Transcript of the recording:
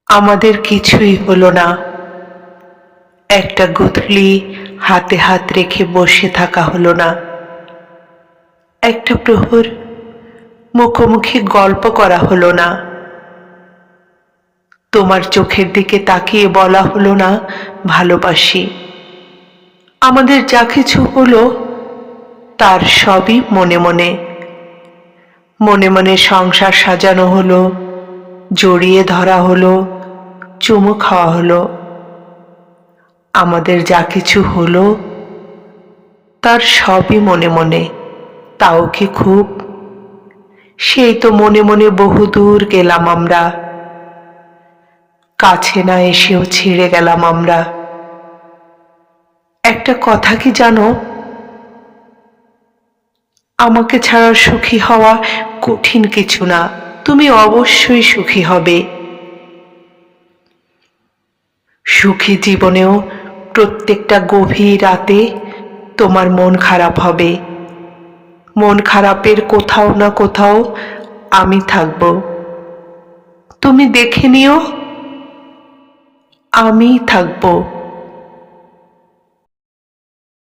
আমাদের কিছুই হলো না। একটা গুথলি হাতে হাত রেখে বসে থাকা হলো না। একটা প্রহর মুখোমুখি গল্প করা হলো না। তোমার চোখের দিকে তাকিয়ে বলা হলো না ভালোবাসি। আমাদের যা কিছু হলো তার সবই মনে মনে। মনে মনে সংসার সাজানো হলো, জড়িয়ে ধরা হলো, চুমু খাওয়া হলো। আমাদের যা কিছু হলো তার সবই মনে মনে। তাও কি খুব? সেই তো মনে মনে বহুদূর গেলাম আমরা, কাছে না এসেও ছিঁড়ে গেলাম আমরা। একটা কথা কি জানো, আমাকে ছাড়া সুখী হওয়া কঠিন কিছু না। তুমি অবশ্যই সুখী হবে। সুখী জীবনেও প্রত্যেকটা গভীর রাতে তোমার মন খারাপ হবে। মন খারাপের কোথাও না কোথাও আমি থাকব। তুমি দেখে নিও, আমিই থাকব।